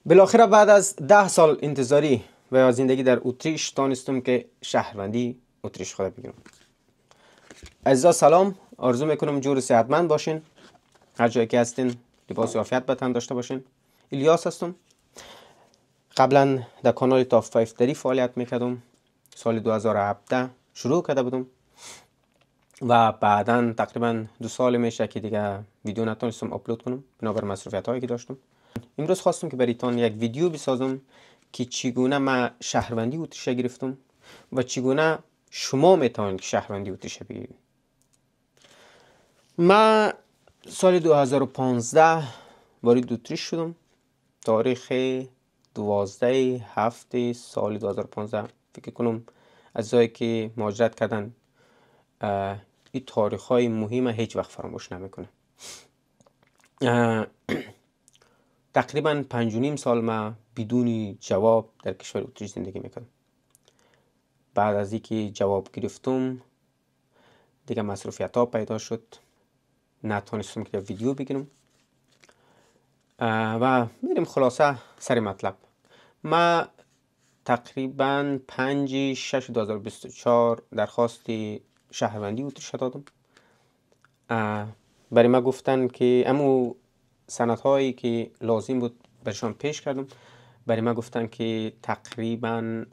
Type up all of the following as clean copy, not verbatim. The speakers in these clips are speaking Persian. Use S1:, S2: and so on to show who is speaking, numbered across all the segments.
S1: بالاخره بعد از 10 سال انتظاری و زندگی در اتریش دانستم که شهروندی اتریش خود بگیرم. عزیزا سلام، آرزو میکنم جور صحتمند باشین، هر جایی که هستین لباس عافیت به تن داشته باشین. الیاس هستم. قبلا در کانال تاپ 5 دری فعالیت میکردم. سال 2017 شروع کرده بودم و بعدا تقریبا 2 سال میشه که دیگه ویدیو نتونستم آپلود کنم بنابر مصروفیت هایی که داشتم. امروز خواستم که برایتان یک ویدیو بسازم که چگونه من شهروندی اتریش گرفتم و چگونه شما میتونید شهروندی اتریش بگیرید. من سال 2015 وارد اتریش شدم. تاریخ 12/7 سال 2015 فکر کنم عزیزایی که مهاجرت کردن این تاریخ های مهم هیچ وقت فراموش نمیکنه. تقریبا 5.5 سال من بدون جواب در کشور اتریش زندگی میکردم. بعد از اینکه جواب گرفتم دیگه مصروفیت ها پیدا شد، نتونستم که ویدیو بگیرم و میریم خلاصه سر مطلب. من تقریبا 5/6/2024 درخواست شهروندی اتریش دادم. برای ما گفتن که امو سندهایی که لازم بود برشان پیش کردم. برای ما گفتن که تقریبا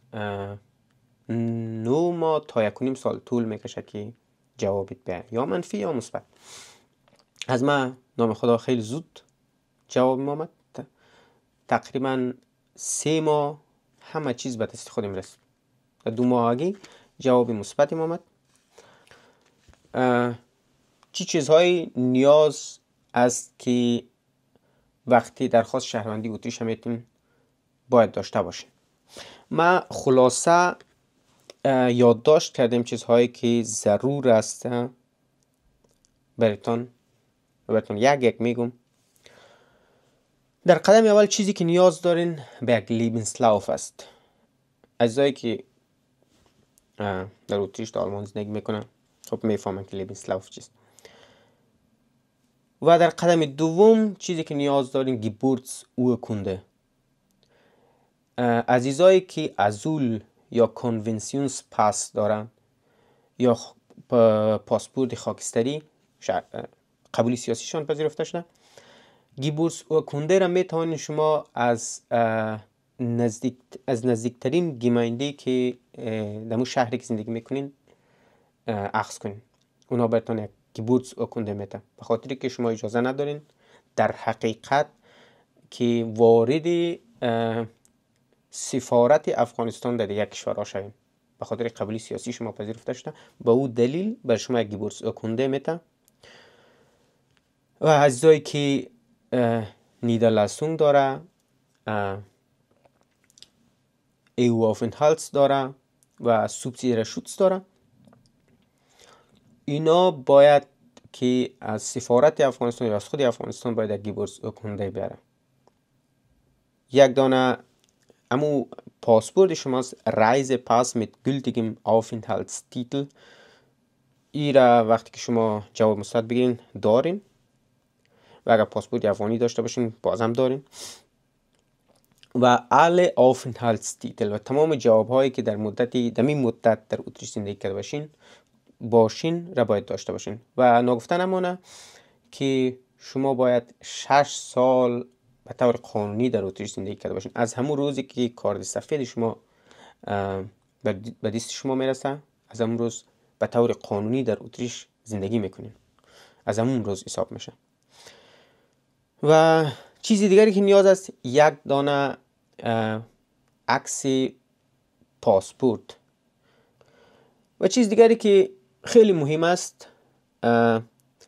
S1: 9 ماه تا 1.5 سال طول میکشه که جوابت بیاد، یا منفی یا مثبت. از من نام خدا خیلی زود جواب آمد. تقریبا 3 ماه همه چیز به دست خودم رسید. 2 ماه آگه جواب مثبت آمد. چی چیزهای نیاز است که وقتی درخواست شهروندی اتریش میتین باید داشته باشین؟ من خلاصه یادداشت کردم چیزهایی که ضرور است براتون یک میگم. در قدم اول چیزی که نیاز دارین به یک لیبنسلاوف است. عزیزایی که در اتریش در آلمان زندگی میکنن خب میفهمن که لیبنسلاوف چیست. و در قدم دوم چیزی که نیاز دارین گیبورتس اورکونده. عزیزایی که ازول یا کنونسیونس پاس دارن یا پاسپورت خاکستری قبولی سیاسیشان پذیرفته شده، گیبورتس اورکونده را میتوانید شما از نزدیکترین گیماینده که در اون شهری که زندگی میکنین اخذ کنین. اونا براتون یک گیبورتس اورکونده میتن، به خاطری که شما اجازه ندارین در حقیقت که وارد سفارت افغانستان در یک کشور شوین، به خاطر قبولی سیاسی شما پذیرفته شده. به او دلیل بر شما یک گیبورتس اورکونده میتن. و عزیزایی که نیدرلسون داره، ایو آفنهالتس داره و سوبسیدیر شوتس داره، اینا باید که از سفارت افغانستان یا از خود افغانستان باید یک گیبورتس اورکونده بیاره. یک دانه امو پاسپورت شماست، رایزه پاس mit gültigem Aufenthaltstitel. ایرا وقتی که شما جواب مثبت بگیرین دارین و اگر پاسپورت افغانی داشته باشین بازم دارین. و alle Aufenthaltstitel و تمام جواب هایی که در این مدت در اتریش زندگی کرده باشین را باید داشته باشین. و نگفتن امانه که شما باید 6 سال به طور قانونی در اتریش زندگی کرده باشین. از همون روزی که کارت سفید شما به دست شما میرسه، از همون روز به طور قانونی در اتریش زندگی میکنین، از همون روز حساب میشه. و چیزی دیگری که نیاز است یک دانه عکس پاسپورت. و چیز دیگری که خیلی مهم است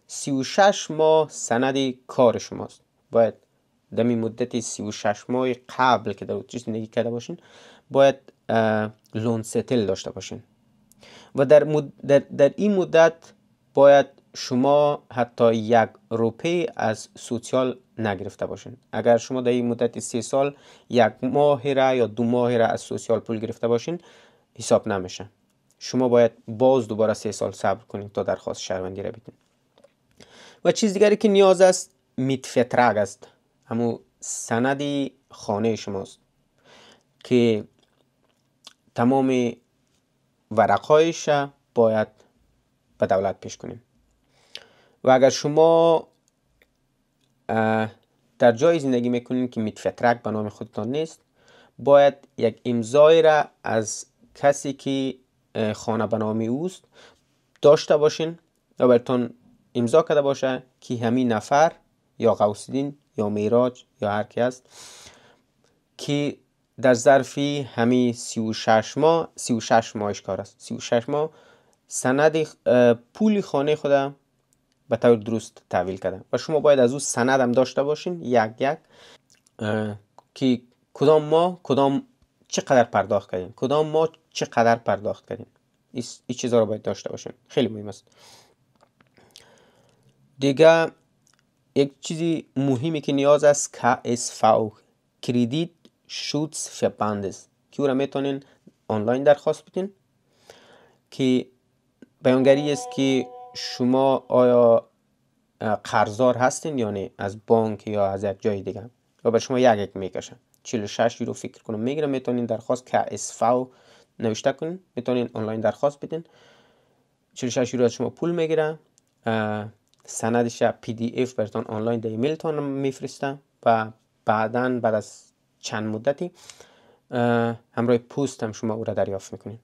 S1: 36 ماه سند کار شماست. باید در این مدت 36 ماه قبل که در اتریش زندگی کرده باشین باید لون ستل داشته باشین. و در این مدت باید شما حتی 1 روپیه از سوسیال نگرفته باشین. اگر شما در این مدت 3 سال 1 ماه را یا 2 ماه را از سوسیال پول گرفته باشین حساب نمیشه. شما باید باز دوباره 3 سال صبر کنید تا درخواست شهروندی را بدین. و چیز دیگری که نیاز است میتفترگ است. همون سند خانه شماست که تمام ورقایش باید به دولت پیش کنیم. و اگر شما در جای زندگی میکنین که میتفترک به نام خودتان نیست، باید یک امضای را از کسی که خانه به نام اوست داشته باشین و براتون امضا کرده باشه که همین نفر یا غوث‌الدین یا معراج یا هر کی است که در ظرف همین 36 ماهش کار است، 36 ماه سند پول خانه خود به طور درست تحویل کرده و شما باید از او سند هم داشته باشین یک که کدام ماه چقدر پرداخت کردین، کدام ماه چقدر پرداخت کردین. این چیزا رو باید داشته باشین، خیلی مهم است. دیگه یک چیزی مهمی که نیاز است KSV کردیت شوتس فرباندس که او را میتونین آنلاین درخواست بدین، که بیانگری است که شما آیا قرضدار هستین یا نه از بانک یا از یک جای دیگه و بر شما یک میکشن. 46 یورو فکر کنم میگیره. میتونین درخواست KSV نوشته کنین، میتونین آنلاین درخواست بدین. 46 یورو از شما پول میگیره، سندش PDF براتون آنلاین در ایمیلتون میفرسته و بعد از چند مدتی همراه پست هم شما او را دریافت میکنین.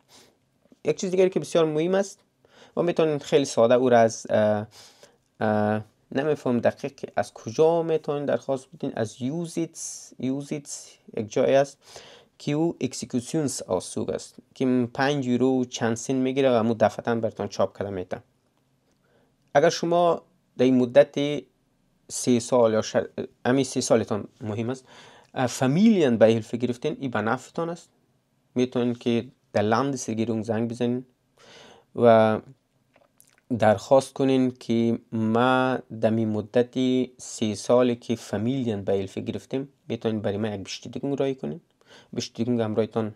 S1: یک چیز دیگری که بسیار مهم است و میتونین خیلی ساده او را از نمیفهم دقیق که از کجا میتونین درخواست بدین، از یوزیتس یک جای است که او اکسیکوشنز آسوگ است که 5 یورو چند سنت میگیره و امو دفعتاً براتون چاپ کرده میتن. اگر شما در این مدت 3 سال یا همین 3 سالتان مهم است فامیلین به هیلفه گرفتین، این به نفعتان است. میتونین که در لندسregierung زنگ بزنین و درخواست کنین که ما در این مدت 3 سالی که فامیلین به هیلفه گرفتیم میتونین برای ما یک bestätigung رای کنین. bestätigung همراهتان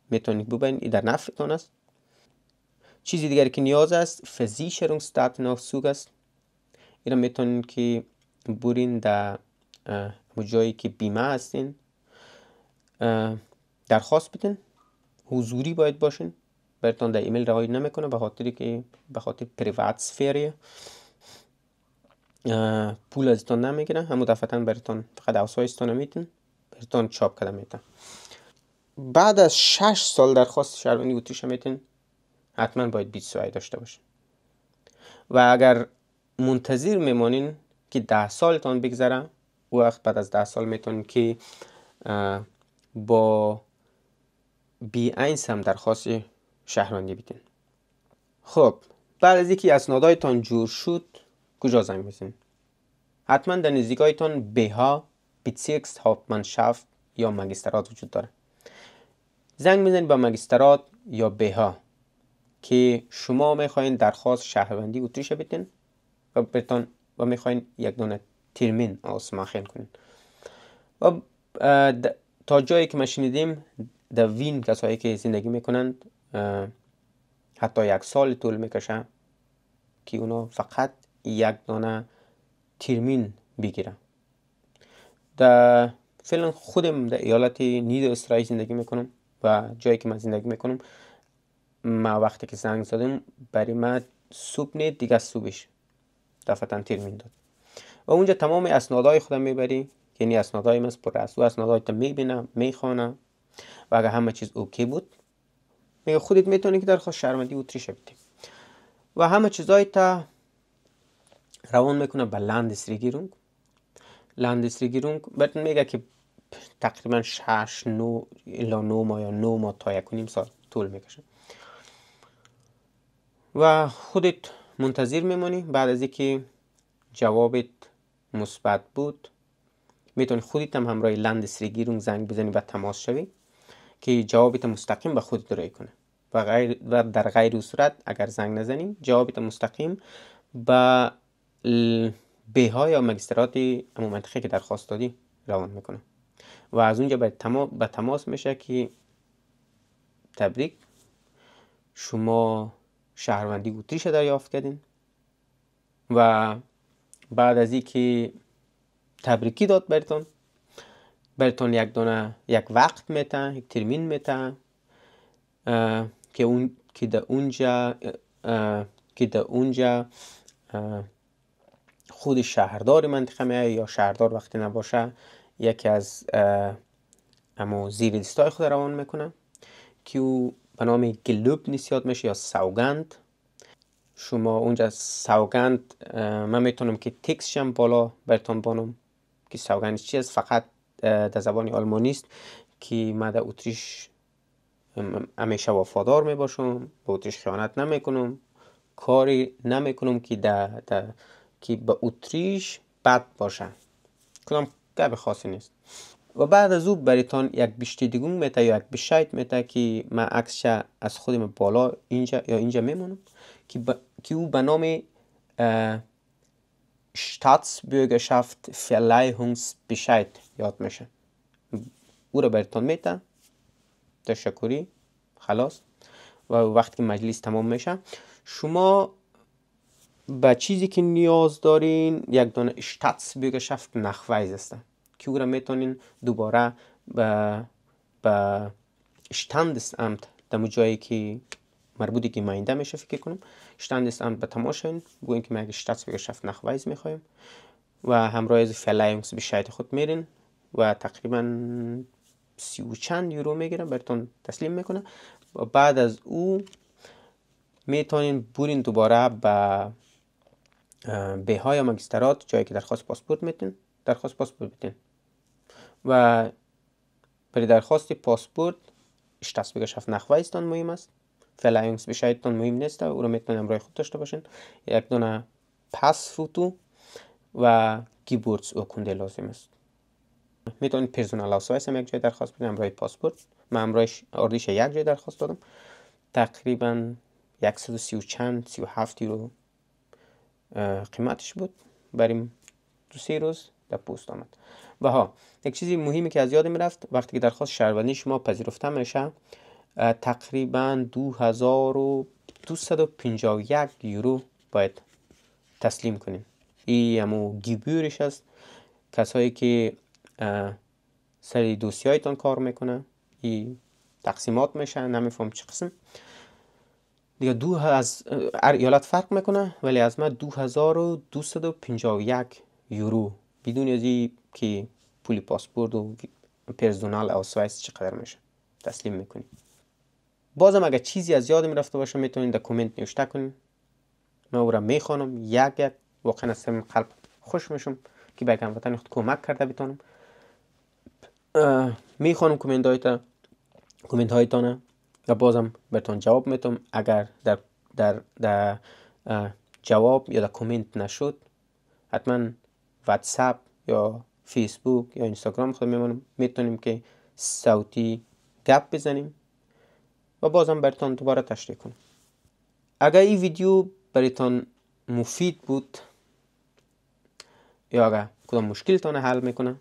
S1: میتونین ببینین، این در نفعتان است. چیزی دیگری که نیاز است Versicherungsdatenaufzug است. اینا میتونین که برین در جایی که بیمه هستین درخواست بدین. حضوری باید باشین، براتون در ایمیل رعایت نمیکنه به خاطر پریوات سفری پول ازتون نمیگیره. همون دفعتاً براتون فقط اوسایستون میتون براتون چاپ کرده میتون. بعد از 6 سال درخواست شهروندی اتریش میتون حتما باید 20 سوی داشته باشین و اگر منتظر میمانین که 10 سالتان بگذره، وقت بعد از 10 سال میتونین که با B1 هم درخواست شهروندی بدین. خب بعد از اینکه اسنادایتان جور شد کجا زنگ بزنین؟ حتما در نزدیکایتان BH Bezirkshauptmannschaft یا مگسترات وجود داره. زنگ بزنید با مگسترات یا BH که شما میخواین درخواست شهروندی اتریش بدین و میخواین یک دونه ترمین ausmachen کنین. و تا جایی که ما شنیدیم در وین کسایی که زندگی میکنند حتی 1 سال طول میکشه که اونا فقط یک دانه ترمین بگیرن. فعلا خودم در ایالت نیدراسرای زندگی میکنم و جایی که من زندگی میکنم ما وقتی که زنگ زدم برای من صبح نه دیگه صبحش دفعتاً ترمین داد و اونجا تمام اسنادهای خودم میبری، یعنی اسنادهای من پر است و اسنادهای تا میبینم میخوانم و اگر همه چیز اوکی بود میگه خودت میتونی که درخواست شهروندی اتریش بدی و همه چیزای تا روان میکنه به لندسregierung. براتون میگه که تقریبا 6 9 الی 9 ماه یا 9 ماه تا 1.5 سال طول میکشه و خودت منتظر میمونی. بعد از اینکه جوابت مثبت بود میتونی خودت هم همراه لندسregierung زنگ بزنی و تماس شوی که جوابت مستقیم به خودت رای کنه و در غیر صورت اگر زنگ نزنی جوابت مستقیم به BH یا مگسترات همون منطقه که درخواست دادی روان میکنه و از اونجا به تماس میشه که تبریک شما شهروندی اتریش دریافت کردین و بعد از این که تبریکی داد براتون براتون یک وقت میته، یک ترمین میته که در اونجا خود شهردار منطقه میه یا شهردار وقتی نباشه یکی از اما زیر دستای خود روان میکنه که او به نام گلوب نصیحت میشه یا سوگند. شما اونجا سوگند من میتونم که تکسشم بالا براتون بانم که سوگند چی است. فقط در زبان آلمانی است که من در اتریش همیشه وفادار میباشم، به اتریش خیانت نمیکنم، کاری نمیکنم که که به اتریش بد باشه، کدام گپ خاصی نیست. و بعد از او برایتان یک بیشتیدگون میته یا یک بشایت میته که من عکسش از خودم بالا اینجا میمونم که او به نام Staatsbürgerschaft Verleihungsbescheid یاد میشه. او را برایتان میته، تشکری، خلاص. و وقتی که مجلس تمام میشه شما به چیزی که نیاز دارین یک دانه Staatsbürgerschaft Nachweis است که او را میتونین دوباره به Standesamt در جایی که مربوطی که ماینده میشه فکر کنم Standesamt به تماشاین بگوین که ما یک Staatsbürgerschaft Nachweis میخوایم و همراه از Verleihungsbescheid خود میرین و تقریبا 30 و چند یورو میگیره براتون تسلیم میکنه. و بعد از او میتونین برین دوباره به های ماجسترات جایی که درخواست پاسپورت بدین و برای درخواست پاسپورت Staatsbürgerschaft Nachweis تان مهم است، Verleihungsbescheid تان مهم نیست، او رو میتونین همراه خود داشته باشین. یک دونه پاس فوتو و Geburtsurkunde لازم است. میتونین پرسونال Ausweis هم یک جای درخواست بدین همراه پاسپورت. من همراه اردیش یک جای درخواست دادم، تقریبا 130 و چند 37 یورو قیمتش بود. بریم 2-3 روز در پست آمد. و ها یک چیزی مهمی که از یادم رفت، وقتی که درخواست شهروندی شما پذیرفته میشه تقریبا 2251 یورو باید تسلیم کنین. این همون گیبورش است. کسایی که سر دوسیه هایتان کار میکنه این تقسیمات میشه، نمیفهم چه قسم دیگه. از هر ایالت فرق میکنه، ولی از من 2251 یورو بدون ازی که پول پاسپورت و پرسونال Ausweis چقدر میشه تسلیم میکنی. بازم اگر چیزی از یادم رفته باشه میتونین در کامنت نوشته کنین، من او را میخوانم. یک واقعا از قلب خوش میشم که به هموطن خود کمک کرده بتونم. میخوانم کامنت هایتان و بازم بهتون جواب میتونم. اگر در جواب یا در کامنت نشد حتما واتساپ یا فیسبوک یا اینستاگرام خود میتونیم که صوتی گپ بزنیم و بازم براتون دوباره تشریح کنم. اگر این ویدیو براتون مفید بود یا اگر کدام مشکلتان حل میکنه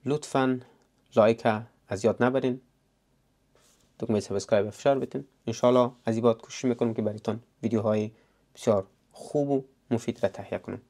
S1: لطفاً لایک از یاد نبرین، دکمه سابسکرایب فشار بدین. انشالله از این بعد کوشش میکنم که براتون ویدیوهای بسیار خوب و مفید را تهیه کنم.